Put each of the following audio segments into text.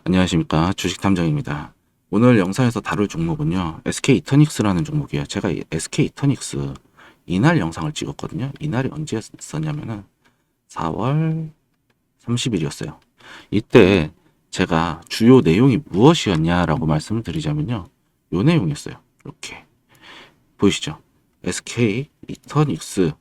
안녕하십니까, 주식탐정입니다. 오늘 영상에서 다룰 종목은요, SK이터닉스라는 종목이에요. 제가 이 SK이터닉스 이날 영상을 찍었거든요. 이날이 언제였었냐면은 4월 30일이었어요. 이때 제가 주요 내용이 무엇이었냐라고 말씀을 드리자면요, 요 내용이었어요. 이렇게 보이시죠? SK이터닉스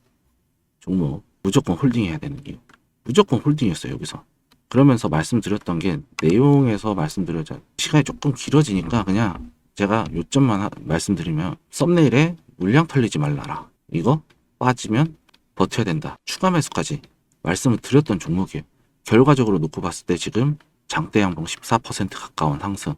종목 무조건 홀딩해야 되는 이유. 무조건 홀딩이었어요, 여기서. 그러면서 말씀드렸던 게, 내용에서 말씀드려자 시간이 조금 길어지니까 그냥 제가 요점만 말씀드리면, 썸네일에 물량 털리지 말라라, 이거 빠지면 버텨야 된다, 추가 매수까지 말씀을 드렸던 종목이에요. 결과적으로 놓고 봤을 때 지금 장대 양봉 14% 가까운 상승,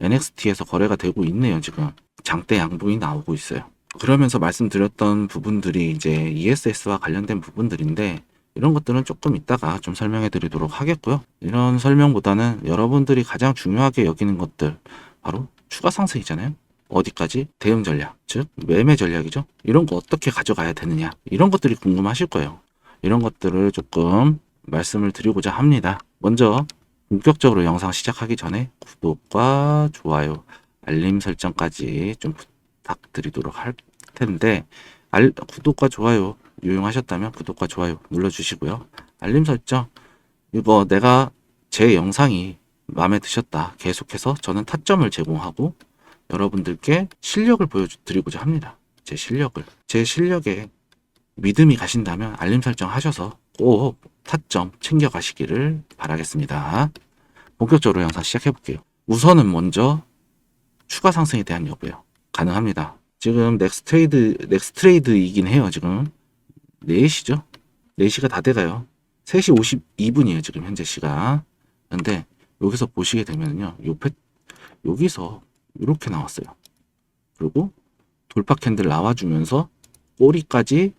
NXT에서 거래가 되고 있네요. 지금 장대 양봉이 나오고 있어요. 그러면서 말씀드렸던 부분들이 이제 ESS와 관련된 부분들인데, 이런 것들은 조금 이따가 좀 설명해 드리도록 하겠고요. 이런 설명보다는 여러분들이 가장 중요하게 여기는 것들, 바로 추가 상승이잖아요. 어디까지? 대응 전략, 즉 매매 전략이죠. 이런 거 어떻게 가져가야 되느냐, 이런 것들이 궁금하실 거예요. 이런 것들을 조금 말씀을 드리고자 합니다. 먼저 본격적으로 영상 시작하기 전에 구독과 좋아요, 알림 설정까지 좀 부탁드리도록 할 텐데, 구독과 좋아요 유용하셨다면 구독과 좋아요 눌러주시고요. 알림 설정, 이거 내가 제 영상이 마음에 드셨다, 계속해서 저는 타점을 제공하고 여러분들께 실력을 보여드리고자 합니다. 제 실력에 믿음이 가신다면 알림 설정 하셔서 꼭 타점 챙겨가시기를 바라겠습니다. 본격적으로 영상 시작해 볼게요. 우선은 먼저 추가 상승에 대한 여부요. 가능합니다. 지금 넥스트레이드이긴 해요. 지금 4시죠? 4시가 다 돼가요. 3시 52분이에요. 지금 현재 시간. 근데 여기서 보시게 되면요, 여기서 이렇게 나왔어요. 그리고 돌파 캔들 나와주면서 꼬리까지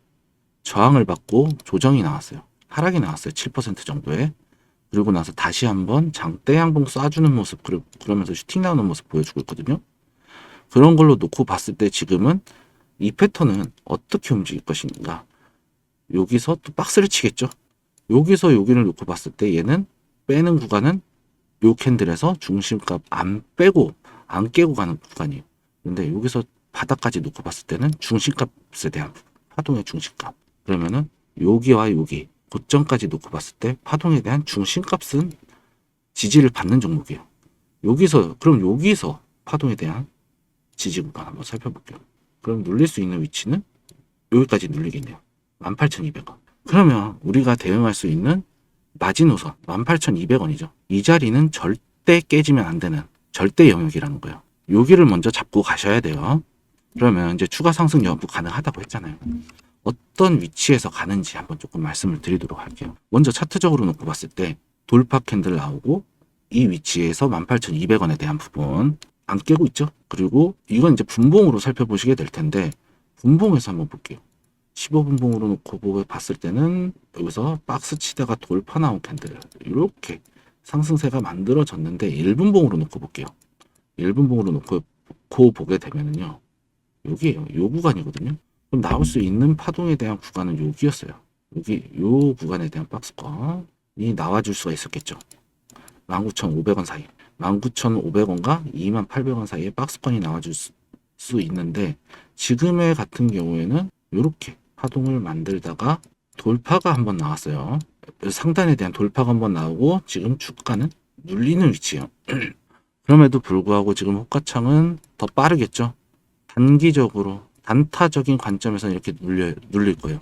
저항을 받고 조정이 나왔어요. 하락이 나왔어요. 7% 정도에. 그리고 나서 다시 한번 장대 양봉 쏴주는 모습, 그러면서 슈팅 나오는 모습 보여주고 있거든요. 그런 걸로 놓고 봤을 때 지금은 이 패턴은 어떻게 움직일 것인가. 여기서 또 박스를 치겠죠. 여기서 여기를 놓고 봤을 때 얘는 빼는 구간은 요 캔들에서 중심값 안 깨고 가는 구간이에요. 근데 여기서 바닥까지 놓고 봤을 때는 중심값에 대한 파동의 중심값. 그러면은 여기와 여기 고점까지 놓고 봤을 때 파동에 대한 중심값은 지지를 받는 종목이에요. 그럼 여기서 파동에 대한 지지 구간 한번 살펴볼게요. 그럼 눌릴 수 있는 위치는 여기까지 눌리겠네요. 18,200원. 그러면 우리가 대응할 수 있는 마지노선 18,200원이죠. 이 자리는 절대 깨지면 안 되는 절대 영역이라는 거예요. 여기를 먼저 잡고 가셔야 돼요. 그러면 이제 추가 상승 여부 가능하다고 했잖아요. 어떤 위치에서 가는지 한번 조금 말씀을 드리도록 할게요. 먼저 차트적으로 놓고 봤을 때 돌파 캔들 나오고 이 위치에서 18,200원에 대한 부분 안 깨고 있죠. 그리고 이건 이제 분봉으로 살펴보시게 될 텐데, 분봉에서 한번 볼게요. 15분봉으로 놓고 봤을 때는 여기서 박스 치다가 돌파 나온 캔들 이렇게 상승세가 만들어졌는데, 1분봉으로 놓고 볼게요. 1분봉으로 놓고 보게 되면은요, 여기에요. 요 구간이거든요. 그럼 나올 수 있는 파동에 대한 구간은 여기였어요. 요 구간에 대한 박스권이 나와줄 수가 있었겠죠. 19,500원 사이, 19,500원과 28,000원 사이에 박스권이 나와줄 수 있는데, 지금의 같은 경우에는 이렇게 파동을 만들다가 돌파가 한번 나왔어요. 상단에 대한 돌파가 한번 나오고 지금 주가는 눌리는 위치예요. 그럼에도 불구하고 지금 호가창은 더 빠르겠죠. 단기적으로 단타적인 관점에서 이렇게 눌릴 거예요.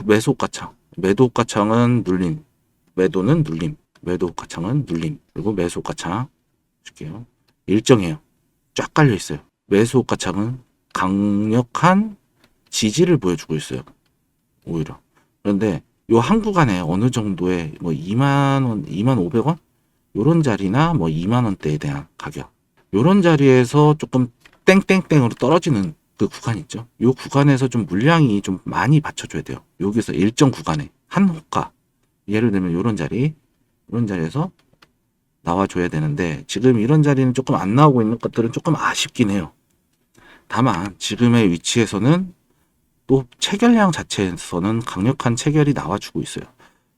매수 호가창, 매도 호가창은 눌림, 매도는 눌림, 매도 호가창은 눌림, 그리고 매수 호가창 줄게요. 일정해요. 쫙 깔려 있어요. 매수 호가창은 강력한 지지를 보여주고 있어요. 오히려. 그런데 요 한 구간에 어느 정도의 뭐 2만원, 2,500원? 요런 자리나 뭐 2만원대에 대한 가격. 요런 자리에서 조금 땡땡땡으로 떨어지는 그 구간 있죠. 요 구간에서 좀 물량이 좀 많이 받쳐줘야 돼요. 여기서 일정 구간에 한 호가. 예를 들면 요런 자리에서 나와줘야 되는데, 지금 이런 자리는 조금 안 나오고 있는 것들은 조금 아쉽긴 해요. 다만 지금의 위치에서는 또 체결량 자체에서는 강력한 체결이 나와주고 있어요.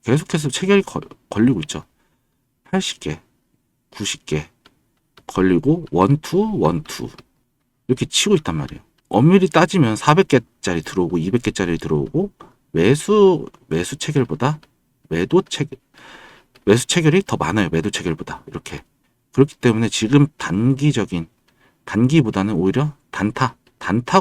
계속해서 체결이 걸리고 있죠. 80개, 90개 걸리고 원투 원투 이렇게 치고 있단 말이에요. 엄밀히 따지면 400개짜리 들어오고 200개짜리 들어오고 매수 체결보다 매수 체결이 더 많아요. 매도 체결보다. 이렇게. 그렇기 때문에 지금 단기보다는 오히려 단타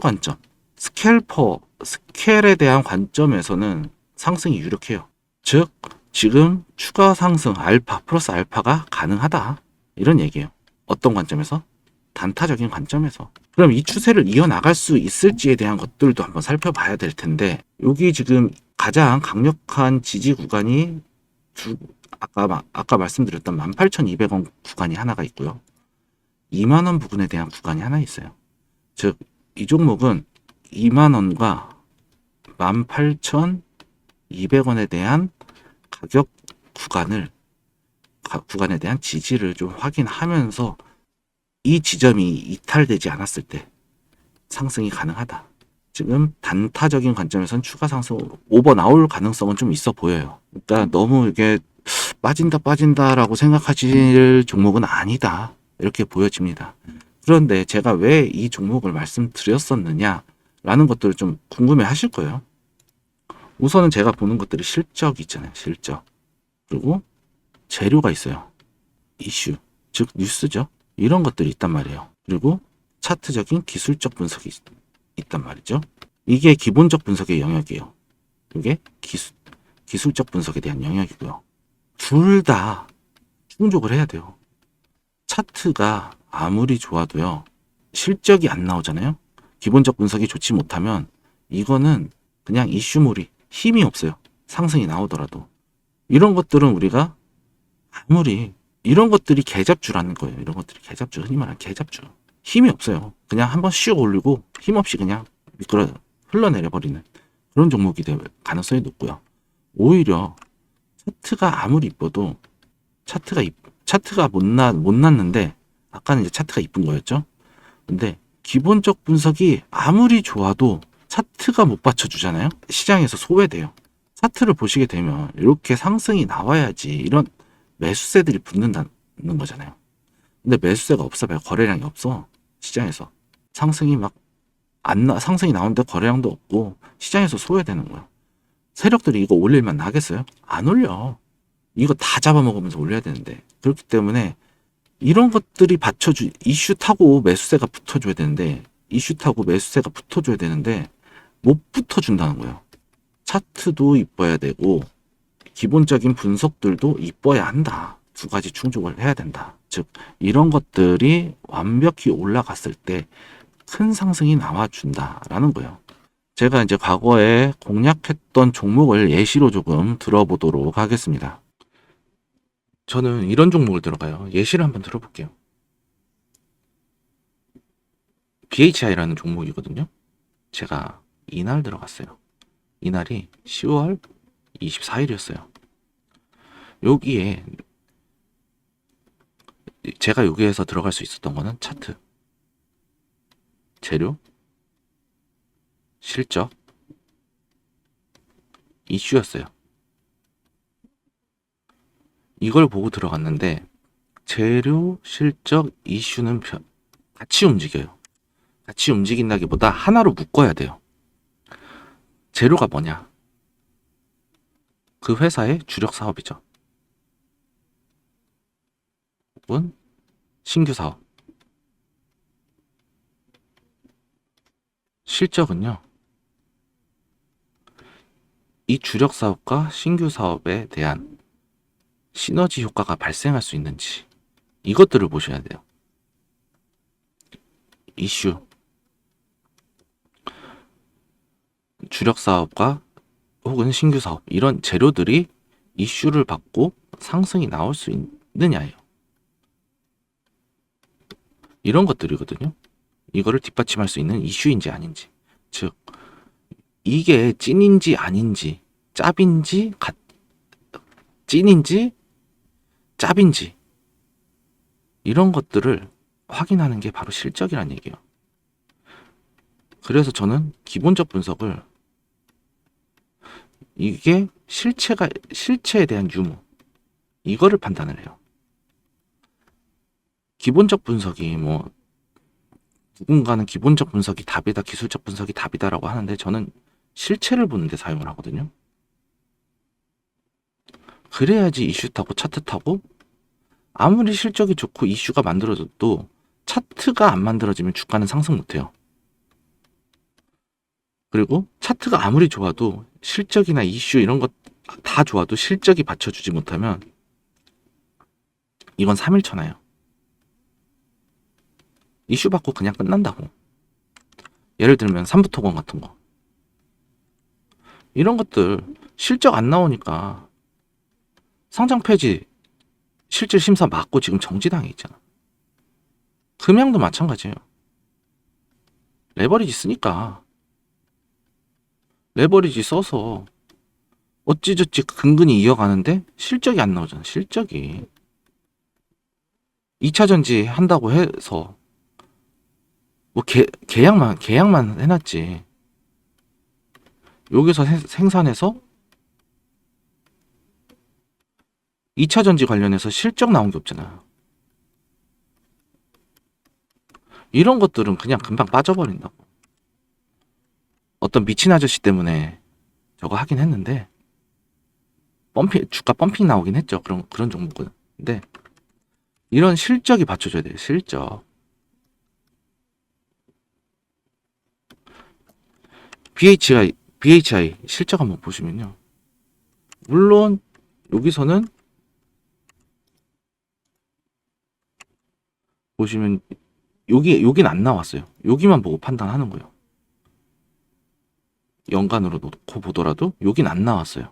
관점, 스케일에 대한 관점에서는 상승이 유력해요. 즉, 지금 추가 상승 알파 플러스 알파가 가능하다. 이런 얘기예요. 어떤 관점에서? 단타적인 관점에서. 그럼 이 추세를 이어나갈 수 있을지에 대한 것들도 한번 살펴봐야 될 텐데, 여기 지금 가장 강력한 지지 구간이 아까 말씀드렸던 18,200원 구간이 하나가 있고요. 2만원 부근에 대한 구간이 하나 있어요. 즉, 이 종목은 2만원과 18,200원에 대한 가격 구간에 대한 지지를 좀 확인하면서 이 지점이 이탈되지 않았을 때 상승이 가능하다. 지금 단타적인 관점에선 추가 상승 오버 나올 가능성은 좀 있어 보여요. 그러니까 너무 이게 빠진다라고 생각하실 종목은 아니다. 이렇게 보여집니다. 그런데 제가 왜 이 종목을 말씀드렸었느냐 라는 것들을 좀 궁금해 하실 거예요. 우선은 제가 보는 것들이 실적 있잖아요. 실적. 그리고 재료가 있어요. 이슈. 즉 뉴스죠. 이런 것들이 있단 말이에요. 그리고 차트적인 기술적 분석이 있단 말이죠. 이게 기본적 분석의 영역이에요. 이게 기술적 분석에 대한 영역이고요. 둘 다 충족을 해야 돼요. 차트가 아무리 좋아도요. 실적이 안 나오잖아요. 기본적 분석이 좋지 못하면 이거는 그냥 이슈물이 힘이 없어요. 상승이 나오더라도. 이런 것들은 우리가 아무리 이런 것들이 개잡주라는 거예요. 이런 것들이 개잡주, 흔히 말하는 개잡주. 힘이 없어요. 그냥 한번 슉 올리고 힘없이 그냥 미끄러 흘러내려 버리는 그런 종목이 될 가능성이 높고요. 오히려 차트가 아무리 이뻐도 차트가 못 났는데 아까는 이제 차트가 이쁜 거였죠. 근데 기본적 분석이 아무리 좋아도 차트가 못 받쳐주잖아요. 시장에서 소외돼요. 차트를 보시게 되면 이렇게 상승이 나와야지 이런 매수세들이 붙는다는 거잖아요. 근데 매수세가 없어요. 거래량이 없어. 시장에서. 상승이 상승이 나오는데 거래량도 없고 시장에서 소외되는 거야. 세력들이 이거 올릴만 나겠어요? 안 올려. 이거 다 잡아먹으면서 올려야 되는데. 그렇기 때문에 이런 것들이 이슈 타고 매수세가 붙어줘야 되는데, 못 붙어준다는 거예요. 차트도 이뻐야 되고, 기본적인 분석들도 이뻐야 한다. 두 가지 충족을 해야 된다. 즉, 이런 것들이 완벽히 올라갔을 때 큰 상승이 나와준다라는 거예요. 제가 이제 과거에 공략했던 종목을 예시로 조금 들어보도록 하겠습니다. 저는 이런 종목을 들어가요. 예시를 한번 들어볼게요. BHI라는 종목이거든요. 제가 이날 들어갔어요. 이날이 10월 24일이었어요. 여기에 제가 여기에서 들어갈 수 있었던 거는 차트, 재료, 실적, 이슈였어요. 이걸 보고 들어갔는데 재료, 실적, 이슈는 같이 움직여요. 같이 움직인다기보다 하나로 묶어야 돼요. 재료가 뭐냐? 그 회사의 주력 사업이죠. 혹은 신규 사업. 실적은요. 이 주력 사업과 신규 사업에 대한 시너지 효과가 발생할 수 있는지 이것들을 보셔야 돼요. 이슈. 주력 사업과 혹은 신규 사업 이런 재료들이 이슈를 받고 상승이 나올 수 있느냐예요. 이런 것들이거든요. 이거를 뒷받침할 수 있는 이슈인지 아닌지. 즉 이게 찐인지 아닌지, 짭인지 찐인지 짭인지 이런 것들을 확인하는 게 바로 실적이란 얘기예요. 그래서 저는 기본적 분석을 이게 실체에 대한 유무 이거를 판단을 해요. 기본적 분석이 뭐 누군가는 기본적 분석이 답이다, 기술적 분석이 답이다라고 하는데 저는 실체를 보는데 사용을 하거든요. 그래야지 이슈 타고 차트 타고 아무리 실적이 좋고 이슈가 만들어져도 차트가 안 만들어지면 주가는 상승 못해요. 그리고 차트가 아무리 좋아도 실적이나 이슈 이런 것 다 좋아도 실적이 받쳐주지 못하면 이건 3일천하예요. 이슈 받고 그냥 끝난다고. 예를 들면 삼부토건 같은 거. 이런 것들 실적 안 나오니까 상장 폐지 실질 심사 맞고 지금 정지당해 있잖아. 금양도 마찬가지예요. 레버리지 쓰니까 레버리지 써서 어찌저찌 근근히 이어가는데 실적이 안 나오잖아. 실적이 2차 전지 한다고 해서 뭐 계약만 해놨지. 여기서 생산해서 2차 전지 관련해서 실적 나온 게 없잖아. 이런 것들은 그냥 금방 빠져버린다고. 어떤 미친 아저씨 때문에 저거 하긴 했는데 주가 펌핑 나오긴 했죠. 그런 종목은. 근데 이런 실적이 받쳐줘야 돼요. 실적. BHI 실적 한번 보시면요. 물론 여기서는 보시면 여긴 안 나왔어요. 여기만 보고 판단하는 거예요. 연간으로 놓고 보더라도 여긴 안 나왔어요.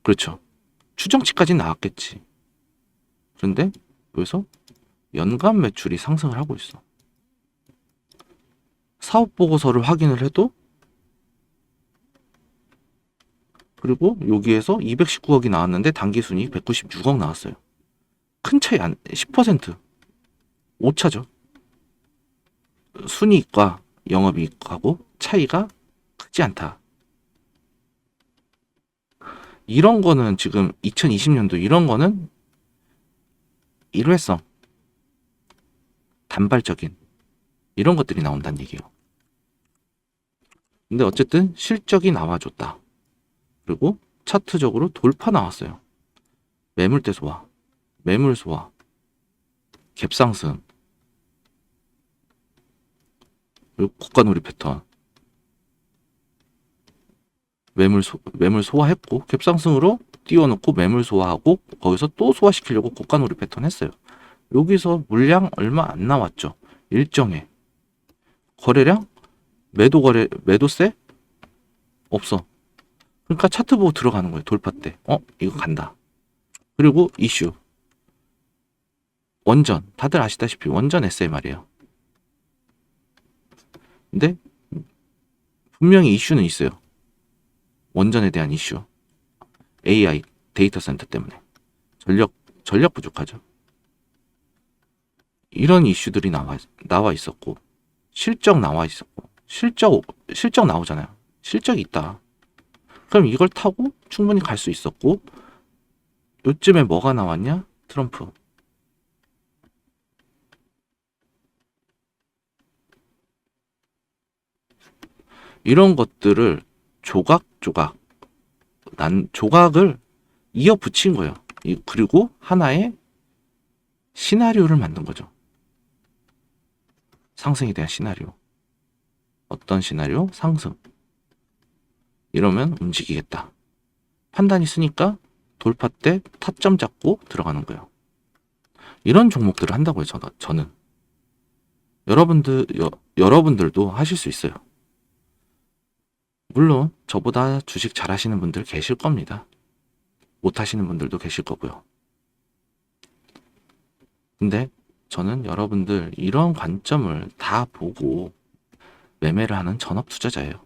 그렇죠. 추정치까지는 나왔겠지. 그런데 여기서 연간 매출이 상승을 하고 있어. 사업 보고서를 확인을 해도 그리고 여기에서 219억이 나왔는데 당기순이익 196억 나왔어요. 큰 차이 10% 오차죠. 순이익과 영업이익하고 차이가 크지 않다. 이런 거는 지금 2020년도 이런 거는 일회성 단발적인 이런 것들이 나온다는 얘기예요. 근데 어쨌든 실적이 나와줬다. 그리고 차트적으로 돌파 나왔어요. 매물대 소화, 매물 소화, 갭상승, 그리고 고가놀이 패턴. 매물 소화했고 갭상승으로 띄워놓고 매물 소화하고 거기서 또 소화시키려고 고가놀이 패턴 했어요. 여기서 물량 얼마 안 나왔죠. 일정해. 거래량? 매도세? 없어. 그러니까 차트 보고 들어가는 거예요. 돌파 때. 이거 간다. 그리고 이슈. 원전. 다들 아시다시피 원전 SMR이에요. 근데 분명히 이슈는 있어요. 원전에 대한 이슈. AI 데이터 센터 때문에. 전력 부족하죠. 이런 이슈들이 나와 있었고 실적 나와 있었고 실적 나오잖아요. 실적이 있다. 그럼 이걸 타고 충분히 갈 수 있었고 요즘에 뭐가 나왔냐? 트럼프. 이런 것들을 조각조각 조각을 이어 붙인 거예요. 그리고 하나의 시나리오를 만든 거죠. 상승에 대한 시나리오. 어떤 시나리오? 상승. 이러면 움직이겠다. 판단이 쓰니까 돌파 때 타점 잡고 들어가는 거예요. 이런 종목들을 한다고요. 저는. 여러분들도 하실 수 있어요. 물론 저보다 주식 잘하시는 분들 계실 겁니다. 못하시는 분들도 계실 거고요. 근데 저는 여러분들 이런 관점을 다 보고 매매를 하는 전업 투자자예요.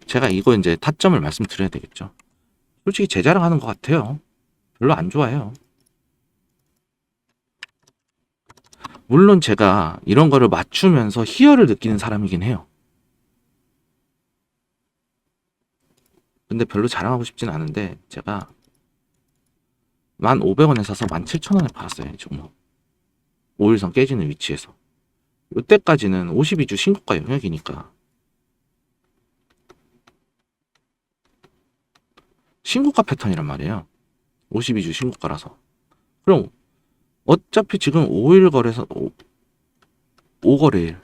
제가 이거 이제 타점을 말씀드려야 되겠죠. 솔직히 제 자랑하는 것 같아요. 별로 안 좋아해요. 물론 제가 이런 거를 맞추면서 희열을 느끼는 사람이긴 해요. 근데 별로 자랑하고 싶진 않은데 제가 1,500원에 사서 17,000원에 팔았어요. 이 종목. 5일선 깨지는 위치에서. 이때까지는 52주 신고가 영역이니까. 신고가 패턴이란 말이에요. 52주 신고가라서. 그럼 어차피 지금 5일 거래서 5거래일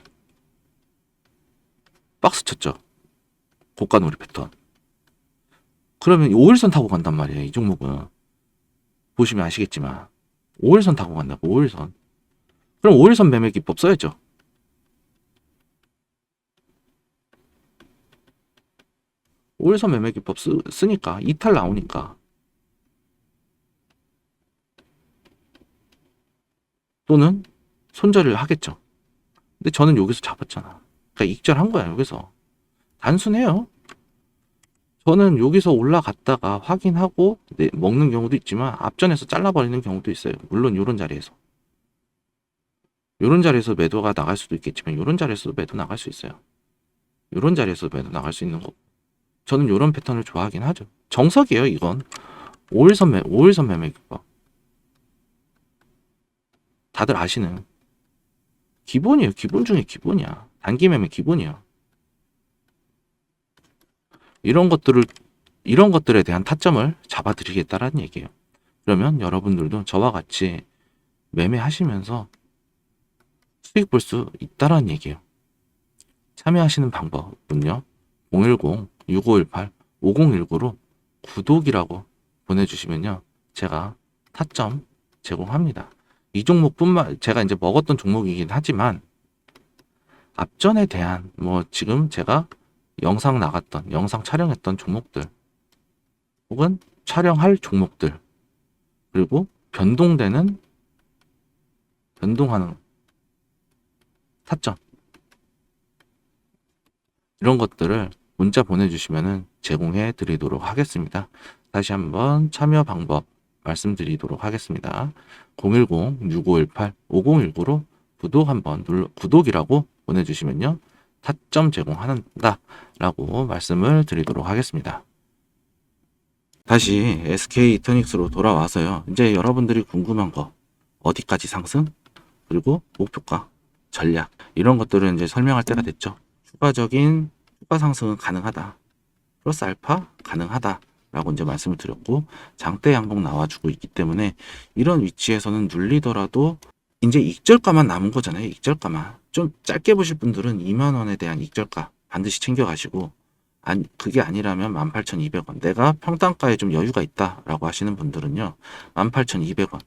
박스 쳤죠. 고가 놀이 패턴. 그러면 5일선 타고 간단 말이에요. 이 종목은. 보시면 아시겠지만 5일선 타고 간다고. 5일선. 그럼 5일선 매매 기법 써야죠. 5일선 매매 기법 쓰니까 이탈 나오니까 또는 손절을 하겠죠. 근데 저는 여기서 잡았잖아. 그러니까 익절한 거야. 여기서 단순해요. 저는 여기서 올라갔다가 확인하고 먹는 경우도 있지만 앞전에서 잘라버리는 경우도 있어요. 물론 이런 자리에서. 이런 자리에서 매도가 나갈 수도 있겠지만 이런 자리에서도 매도 나갈 수 있어요. 이런 자리에서 매도 나갈 수 있는 거. 저는 이런 패턴을 좋아하긴 하죠. 정석이에요. 이건 5일선 매매 기법. 다들 아시는 기본이에요. 기본 중에 기본이야. 단기 매매 기본이야. 이런 것들에 대한 타점을 잡아드리겠다라는 얘기예요. 그러면 여러분들도 저와 같이 매매하시면서 수익 볼 수 있다라는 얘기예요. 참여하시는 방법은요. 010-6518-5019로 구독이라고 보내주시면요. 제가 타점 제공합니다. 이 종목뿐만 제가 이제 먹었던 종목이긴 하지만 앞전에 대한 지금 제가 영상 촬영했던 종목들 혹은 촬영할 종목들 그리고 변동하는 타점 이런 것들을 문자 보내주시면 제공해 드리도록 하겠습니다. 다시 한번 참여 방법 말씀드리도록 하겠습니다. 010-6518-5019로 구독이라고 보내주시면요. 타점 제공한다 라고 말씀을 드리도록 하겠습니다. 다시 SK 이터닉스로 돌아와서요. 이제 여러분들이 궁금한 거 어디까지 상승 그리고 목표가 전략 이런 것들은 이제 설명할 때가 됐죠. 추가적인 추가 상승은 가능하다. 플러스 알파 가능하다. 라고 이제 말씀을 드렸고 장대 양봉 나와주고 있기 때문에 이런 위치에서는 눌리더라도 이제 익절가만 남은 거잖아요. 익절가만. 좀 짧게 보실 분들은 2만원에 대한 익절가 반드시 챙겨가시고 그게 아니라면 18,200원 내가 평단가에 좀 여유가 있다 라고 하시는 분들은요 18,200원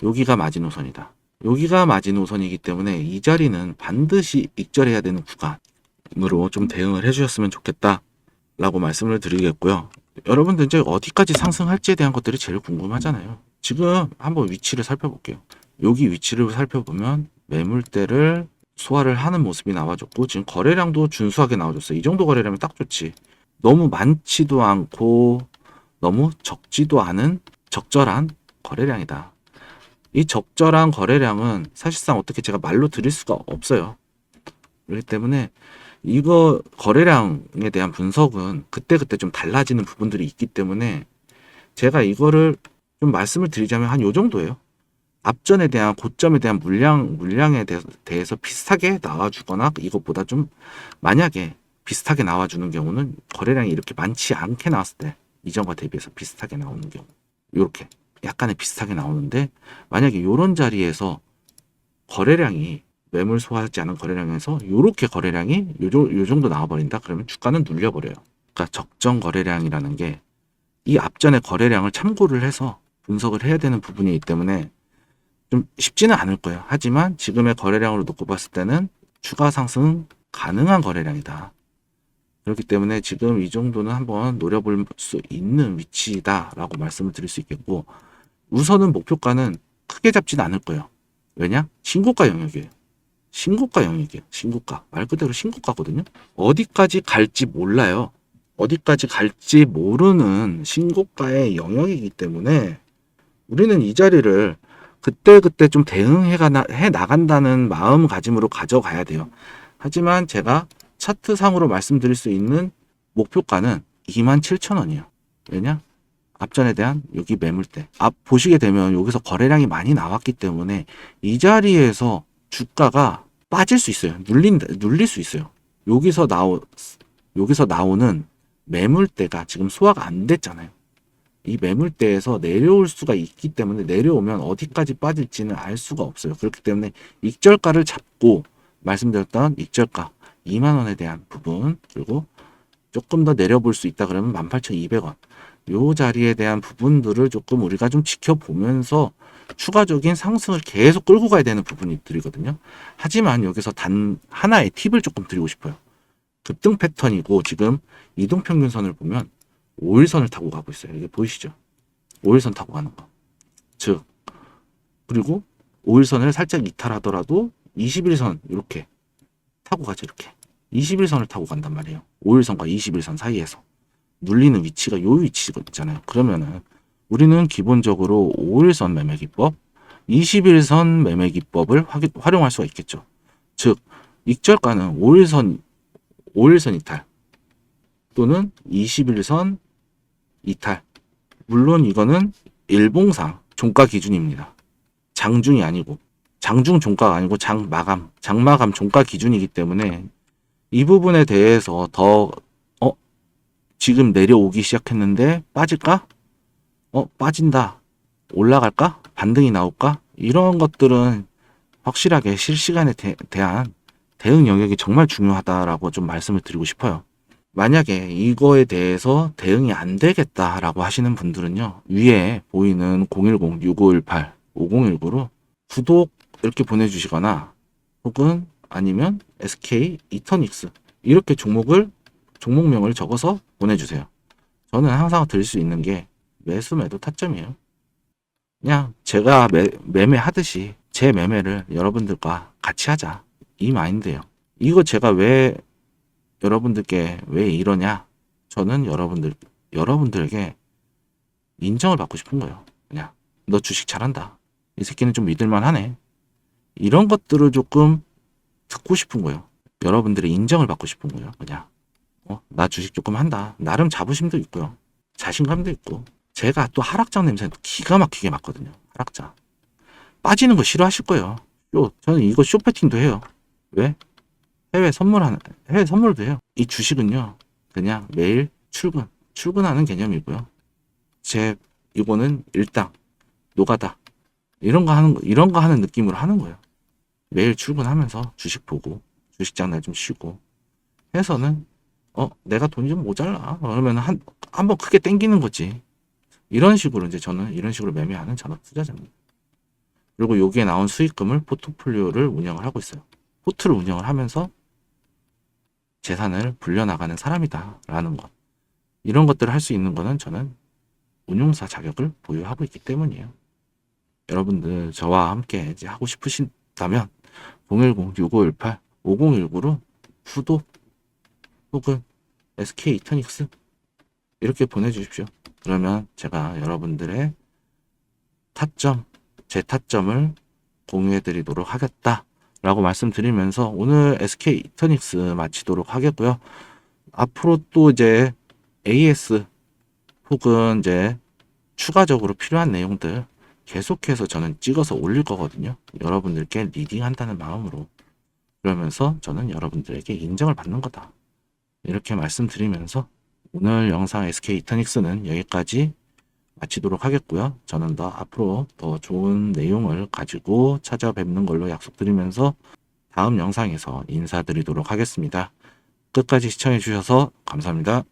여기가 마지노선이다. 여기가 마지노선이기 때문에 이 자리는 반드시 익절해야 되는 구간으로 좀 대응을 해주셨으면 좋겠다 라고 말씀을 드리겠고요. 여러분들 이제 어디까지 상승할지에 대한 것들이 제일 궁금하잖아요. 지금 한번 위치를 살펴볼게요. 여기 위치를 살펴보면 매물대를 소화를 하는 모습이 나와줬고 지금 거래량도 준수하게 나와줬어요. 이 정도 거래량이 딱 좋지. 너무 많지도 않고 너무 적지도 않은 적절한 거래량이다. 이 적절한 거래량은 사실상 어떻게 제가 말로 드릴 수가 없어요. 그렇기 때문에 이거 거래량에 대한 분석은 그때그때 좀 달라지는 부분들이 있기 때문에 제가 이거를 좀 말씀을 드리자면 한 요 정도예요. 앞전에 대한 고점에 대한 물량에 대해서 비슷하게 나와주거나 이것보다 좀 만약에 비슷하게 나와주는 경우는 거래량이 이렇게 많지 않게 나왔을 때 이전과 대비해서 비슷하게 나오는 경우 이렇게 약간의 비슷하게 나오는데 만약에 이런 자리에서 거래량이 매물 소화하지 않은 거래량에서 이렇게 거래량이 요 정도 나와버린다 그러면 주가는 눌려버려요. 그러니까 적정 거래량이라는 게 이 앞전의 거래량을 참고를 해서 분석을 해야 되는 부분이기 때문에 좀 쉽지는 않을 거예요. 하지만 지금의 거래량으로 놓고 봤을 때는 추가 상승 가능한 거래량이다. 그렇기 때문에 지금 이 정도는 한번 노려볼 수 있는 위치다라고 말씀을 드릴 수 있겠고 우선은 목표가는 크게 잡지는 않을 거예요. 왜냐? 신고가 영역이에요. 신고가 영역이에요. 신고가. 말 그대로 신고가거든요. 어디까지 갈지 몰라요. 어디까지 갈지 모르는 신고가의 영역이기 때문에 우리는 이 자리를 그때그때 좀 대응해 나간다는 마음가짐으로 가져가야 돼요. 하지만 제가 차트상으로 말씀드릴 수 있는 목표가는 27,000원이에요. 왜냐? 앞전에 대한 여기 매물대. 앞 보시게 되면 여기서 거래량이 많이 나왔기 때문에 이 자리에서 주가가 빠질 수 있어요. 눌릴 수 있어요. 여기서 나오는 매물대가 지금 소화가 안 됐잖아요. 이 매물대에서 내려올 수가 있기 때문에 내려오면 어디까지 빠질지는 알 수가 없어요. 그렇기 때문에 익절가를 잡고 말씀드렸던 익절가 2만 원에 대한 부분, 그리고 조금 더 내려볼 수 있다 그러면 18,200원. 요 자리에 대한 부분들을 조금 우리가 좀 지켜보면서 추가적인 상승을 계속 끌고 가야 되는 부분들이거든요. 하지만 여기서 단 하나의 팁을 조금 드리고 싶어요. 급등 패턴이고 지금 이동평균선을 보면 5일선을 타고 가고 있어요. 이게 보이시죠? 5일선 타고 가는 거. 즉, 그리고 5일선을 살짝 이탈하더라도 21선 이렇게 타고 가죠. 이렇게 21선을 타고 간단 말이에요. 5일선과 21선 사이에서 눌리는 위치가 요 위치잖아요. 그러면은 우리는 기본적으로 5일선 매매 기법, 21선 매매 기법을 활용할 수가 있겠죠. 즉, 익절가는 5일선 이탈 또는 21선 이탈. 물론 이거는 일봉상 종가 기준입니다. 장중이 아니고, 장중 종가가 아니고 장마감 종가 기준이기 때문에 이 부분에 대해서 더 지금 내려오기 시작했는데 빠질까? 빠진다. 올라갈까? 반등이 나올까? 이런 것들은 확실하게 실시간에 대한 대응 영역이 정말 중요하다라고 좀 말씀을 드리고 싶어요. 만약에 이거에 대해서 대응이 안 되겠다라고 하시는 분들은요, 위에 보이는 010-6518-5019로 구독 이렇게 보내주시거나 혹은 아니면 SK 이터닉스 이렇게 종목명을 적어서 보내주세요. 저는 항상 드릴 수 있는 게 매수 매도 타점이에요. 그냥 제가 매매하듯이 제 매매를 여러분들과 같이 하자, 이 마인드예요. 이거 제가 여러분들께 왜 이러냐? 저는 여러분들에게 인정을 받고 싶은 거예요. 그냥 너 주식 잘한다, 이 새끼는 좀 믿을만 하네, 이런 것들을 조금 듣고 싶은 거예요. 여러분들의 인정을 받고 싶은 거예요. 그냥 나 주식 조금 한다. 나름 자부심도 있고요. 자신감도 있고. 제가 또 하락장 냄새는 기가 막히게 맡거든요. 하락장. 빠지는 거 싫어하실 거예요. 저는 이거 쇼패팅도 해요. 왜? 해외 선물도 해요. 이 주식은요, 그냥 매일 출근하는 개념이고요. 이거는 일당, 노가다. 이런 거 하는 느낌으로 하는 거예요. 매일 출근하면서 주식 보고, 주식장 날 좀 쉬고 해서는 내가 돈이 좀 모자라 그러면 한번 크게 땡기는 거지. 이런 식으로 저는 이런 식으로 매매하는 전업 투자자입니다. 그리고 여기에 나온 수익금을 포트폴리오를 운영을 하고 있어요. 포트를 운영을 하면서 재산을 불려나가는 사람이다라는 것. 이런 것들을 할 수 있는 거는 저는 운용사 자격을 보유하고 있기 때문이에요. 여러분들 저와 함께 이제 하고 싶으시다면 010-6518-5019로 구독 혹은 SK 이터닉스 이렇게 보내주십시오. 그러면 제가 여러분들의 제 타점을 공유해드리도록 하겠다라고 말씀드리면서 오늘 SK 이터닉스 마치도록 하겠고요. 앞으로 또 이제 AS 혹은 추가적으로 필요한 내용들 계속해서 저는 찍어서 올릴 거거든요. 여러분들께 리딩한다는 마음으로. 그러면서 저는 여러분들에게 인정을 받는 거다, 이렇게 말씀드리면서 오늘 영상 SK 이터닉스는 여기까지 마치도록 하겠고요. 저는 앞으로 더 좋은 내용을 가지고 찾아뵙는 걸로 약속드리면서 다음 영상에서 인사드리도록 하겠습니다. 끝까지 시청해 주셔서 감사합니다.